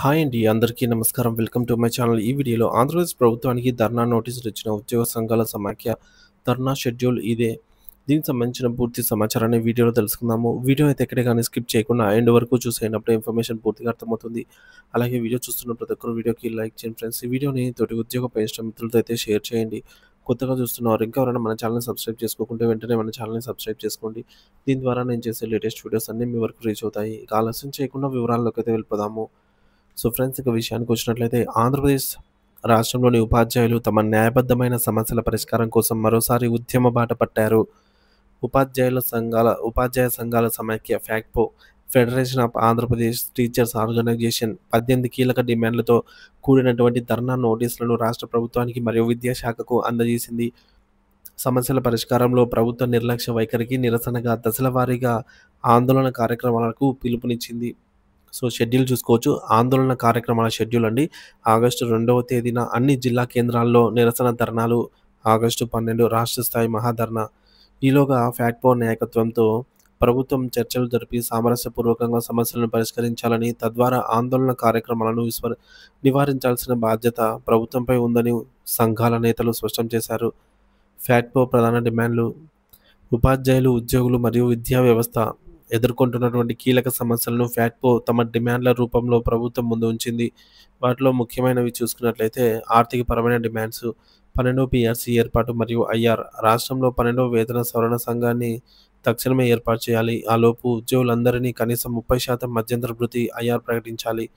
Hi అండి. అందరికీ నమస్కారం. Welcome to my channel. ఈ వీడియోలో ఆంధ్రప్రదేశ్ ప్రభుత్వానికి ధర్నా నోటీసులు ఇచ్చిన ఉద్యోగ సంఘాల సమాఖ్య ధర్నా షెడ్యూల్ ఇదే. దీనికి సంబంధించిన పూర్తి సమాచారాన్ని వీడియోలో తెలుసుకుందాము. వీడియో అయితే ఎక్కడే కానీ స్కిప్ చేయకుండా ఎండ్ వరకు చూసేటప్పుడు ఇన్ఫర్మేషన్ పూర్తిగా అర్థమవుతుంది. అలాగే వీడియో చూస్తున్న ప్రతి ఒక్కరు వీడియోకి లైక్ చేయండి ఫ్రెండ్స్. ఈ వీడియోని తోటి ఉద్యోగ పెన్షన్ మిత్రులతో అయితే షేర్ చేయండి. కొత్తగా చూస్తున్నవారు ఇంకా ఎవరైనా మన ఛానల్‌ని సబ్స్క్రైబ్ చేసుకోకుంటే వెంటనే మన ఛానల్‌ని సబ్స్క్రైబ్ చేసుకోండి. దీని ద్వారా నేను చేసే లేటెస్ట్ వీడియోస్ అన్నీ మీ వరకు రీచ్ అవుతాయి. ఇక ఆలస్యం చేయకుండా వివరాల్లోకి అయితే వెళ్ళిపోదాము. సో ఫ్రెండ్స్, ఇక విషయానికి వచ్చినట్లయితే ఆంధ్రప్రదేశ్ రాష్ట్రంలోని ఉపాధ్యాయులు తమ న్యాయబద్ధమైన సమస్యల పరిష్కారం కోసం మరోసారి ఉద్యమ బాట పట్టారు. ఉపాధ్యాయ సంఘాల సమాఖ్య ఫ్యాక్పో, federation of Andhra Pradesh teachers organisation 18 కీలక డిమాండ్లతో కూడినటువంటి ధర్నా నోటీసులను రాష్ట్ర ప్రభుత్వానికి మరియు విద్యాశాఖకు అందజేసింది. సమస్యల పరిష్కారంలో ప్రభుత్వ నిర్లక్ష్య వైఖరికి నిరసనగా దశల వారీగా ఆందోళన కార్యక్రమాలకు పిలుపునిచ్చింది. సో షెడ్యూల్ చూసుకోవచ్చు. ఆందోళన కార్యక్రమాల షెడ్యూల్ అండి. ఆగస్టు 2వ తేదీన అన్ని జిల్లా కేంద్రాల్లో నిరసన ధర్నాలు. ఆగస్టు 12 రాష్ట్ర స్థాయి మహాధర్నా. ఈలోగా ఫ్యాక్పో నాయకత్వంతో ప్రభుత్వం చర్చలు జరిపి సామరస్యపూర్వకంగా సమస్యలను పరిష్కరించాలని, తద్వారా ఆందోళన కార్యక్రమాలను నివారించాల్సిన బాధ్యత ప్రభుత్వంపై ఉందని సంఘాల నేతలు స్పష్టం చేశారు. ఫ్యాక్పో ప్రధాన డిమాండ్లు: ఉపాధ్యాయులు, ఉద్యోగులు మరియు విద్యా వ్యవస్థ ఎదుర్కొంటున్నటువంటి కీలక సమస్యలను ఫ్యాక్పో తమ డిమాండ్ల రూపంలో ప్రభుత్వం ముందు ఉంచింది. వాటిలో ముఖ్యమైనవి చూసుకున్నట్లయితే ఆర్థికపరమైన డిమాండ్స్: 12వ పీఆర్సీ ఏర్పాటు మరియు ఐఆర్. రాష్ట్రంలో 12వ వేతన సవరణ సంఘాన్ని తక్షణమే ఏర్పాటు చేయాలి. ఆలోపు ఉద్యోగులందరినీ కనీసం 30% మధ్యంతర భృతి ఐఆర్ ప్రకటించాలి.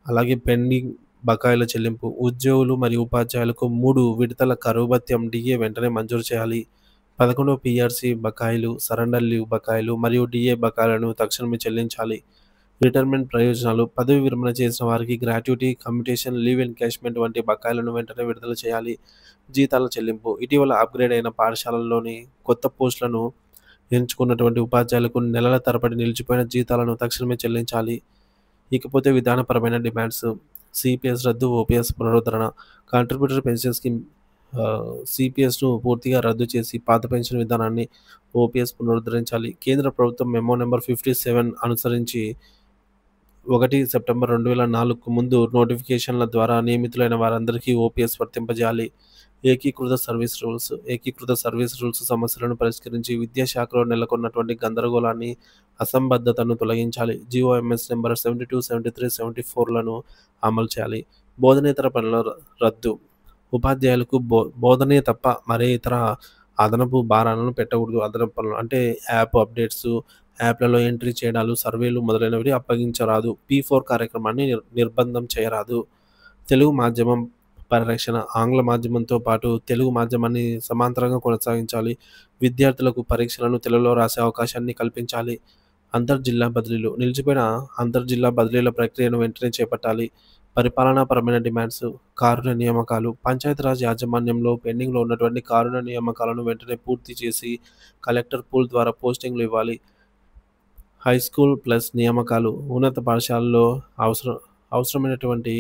అలాగే పెండింగ్ బకాయిల చెల్లింపు: ఉద్యోగులు మరియు ఉపాధ్యాయులకు 3 విడతల కరువు భత్యం డిఏ వెంటనే మంజూరు చేయాలి. 11వ పీఆర్సీ బకాయిలు, సరెండర్ లీవ్ బకాయిలు మరియు డిఏ బకాయిలను తక్షణమే చెల్లించాలి. రిటైర్మెంట్ ప్రయోజనాలు: పదవి విరమణ చేసిన వారికి గ్రాట్యుటీ, కమ్యుటేషన్, లీవ్ ఎన్కాష్మెంట్ వంటి బకాయిలను వెంటనే విడుదల చేయాలి. జీతాల చెల్లింపు: ఇటీవల అప్గ్రేడ్ అయిన పాఠశాలల్లోని కొత్త పోస్టులను ఎంచుకున్నటువంటి ఉపాధ్యాయులకు నెలల తరబడి నిలిచిపోయిన జీతాలను తక్షణమే చెల్లించాలి. ఇకపోతే విధానపరమైన డిమాండ్స్: సిపిఎస్ రద్దు, ఓపీఎస్ పునరుద్ధరణ. కాంట్రిబ్యూటరీ పెన్షన్ స్కీమ్ సిపిఎస్ను పూర్తిగా రద్దు చేసి పాత పెన్షన్ విధానాన్ని ఓపీఎస్ పునరుద్ధరించాలి. కేంద్ర ప్రభుత్వం మెమో నెంబర్ 57 అనుసరించి 1 సెప్టెంబర్ 2004కు ముందు నోటిఫికేషన్ల ద్వారా నియమితులైన వారందరికీ ఓపీఎస్ వర్తింపజేయాలి. ఏకీకృత సర్వీస్ రూల్స్ సమస్యలను పరిష్కరించి విద్యాశాఖలో నెలకొన్నటువంటి గందరగోళాన్ని, అసంబద్ధతను తొలగించాలి. జీఓఎంఎస్ నెంబర్ 72, 73, 74లను అమలు చేయాలి. బోధనేతర పనుల రద్దు: ఉపాధ్యాయులకు బోధనే తప్ప మరే ఇతర అదనపు భారాలను పెట్టకూడదు. అదనపు పనులు అంటే యాప్ అప్డేట్స్, యాప్లలో ఎంట్రీ చేయడాలు, సర్వేలు మొదలైనవి అప్పగించరాదు. P4 కార్యక్రమాన్ని నిర్బంధం చేయరాదు. తెలుగు మాధ్యమం పరిరక్షణ: ఆంగ్ల మాధ్యమంతో పాటు తెలుగు మాధ్యమాన్ని సమాంతరంగా కొనసాగించాలి. విద్యార్థులకు పరీక్షలను తెలుగులో రాసే అవకాశాన్ని కల్పించాలి. అంతర్జిల్లా బదిలీలు: నిలిచిపోయిన అంతర్జిల్లా బదిలీల ప్రక్రియను వెంటనే చేపట్టాలి. పరిపాలనాపరమైన డిమాండ్స్: కారుణ్య నియామకాలు. పంచాయతీరాజ్ యాజమాన్యంలో పెండింగ్లో ఉన్నటువంటి కారుణ్య నియామకాలను వెంటనే పూర్తి చేసి కలెక్టర్ పూల్ ద్వారా పోస్టింగ్లు ఇవ్వాలి. హైస్కూల్ ప్లస్ నియామకాలు: ఉన్నత పాఠశాలలో అవసరమైనటువంటి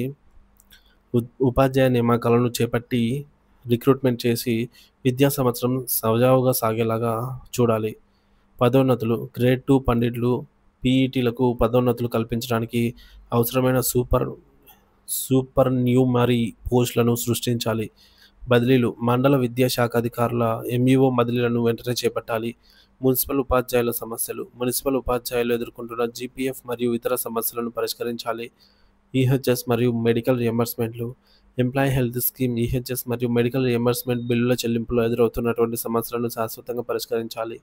ఉపాధ్యాయ నియామకాలను చేపట్టి రిక్రూట్మెంట్ చేసి విద్యా సంవత్సరం సజావుగా సాగేలాగా చూడాలి. పదోన్నతులు: గ్రేడ్ 2 పండితులు, పీఈటీలకు పదోన్నతులు కల్పించడానికి అవసరమైన సూపర్ న్యూమరీ పోస్టులను సృష్టించాలి. బదిలీలు: మండల విద్యాశాఖ అధికారుల ఎంఈఓ బదిలీలను వెంటనే చేపట్టాలి. మున్సిపల్ ఉపాధ్యాయుల సమస్యలు: మున్సిపల్ ఉపాధ్యాయులు ఎదుర్కొంటున్న జీపీఎఫ్ మరియు ఇతర సమస్యలను పరిష్కరించాలి. ఈహెచ్ఎస్ మరియు మెడికల్ రియంబర్స్మెంట్లు: ఎంప్లాయీ హెల్త్ స్కీమ్, ఈహెచ్ఎస్ మరియు మెడికల్ రియంబర్స్మెంట్ బిల్లుల చెల్లింపులో ఎదురవుతున్నటువంటి సమస్యలను శాశ్వతంగా పరిష్కరించాలి.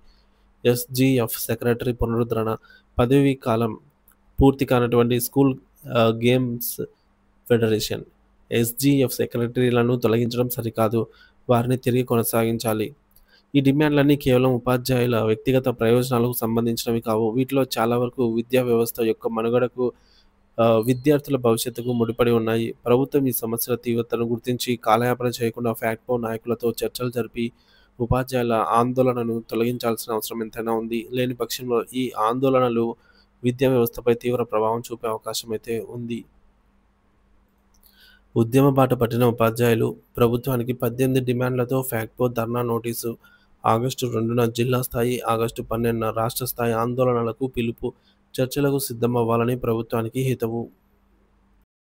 ఎస్జీఎఫ్ సెక్రటరీ పునరుద్ధరణ: పదవీ కాలం పూర్తి కానటువంటి స్కూల్ గేమ్స్ ఫెడరేషన్ ఎస్జీఎఫ్ సెక్రటరీలను తొలగించడం సరికాదు. వారిని తిరిగి కొనసాగించాలి. ఈ డిమాండ్లన్నీ కేవలం ఉపాధ్యాయుల వ్యక్తిగత ప్రయోజనాలకు సంబంధించినవి కావు. వీటిలో చాలా వరకు విద్యా వ్యవస్థ యొక్క మనుగడకు, విద్యార్థుల భవిష్యత్తుకు ముడిపడి ఉన్నాయి. ప్రభుత్వం ఈ సమస్యల తీవ్రతను గుర్తించి కాలయాపన చేయకుండా ఫ్యాక్పో నాయకులతో చర్చలు జరిపి ఉపాధ్యాయుల ఆందోళనను తొలగించాల్సిన అవసరం ఎంతైనా ఉంది. లేని పక్షంలో ఈ ఆందోళనలు విద్యా వ్యవస్థపై తీవ్ర ప్రభావం చూపే అవకాశం అయితే ఉంది. ఉద్యమ బాట పట్టిన ఉపాధ్యాయులు ప్రభుత్వానికి 18 డిమాండ్లతో ఫ్యాక్పో ధర్నా నోటీసు. ఆగస్టు 2న జిల్లా స్థాయి, ఆగస్టు 12న రాష్ట్ర స్థాయి ఆందోళనలకు పిలుపు. చర్చలకు సిద్ధమవ్వాలని ప్రభుత్వానికి హితవు.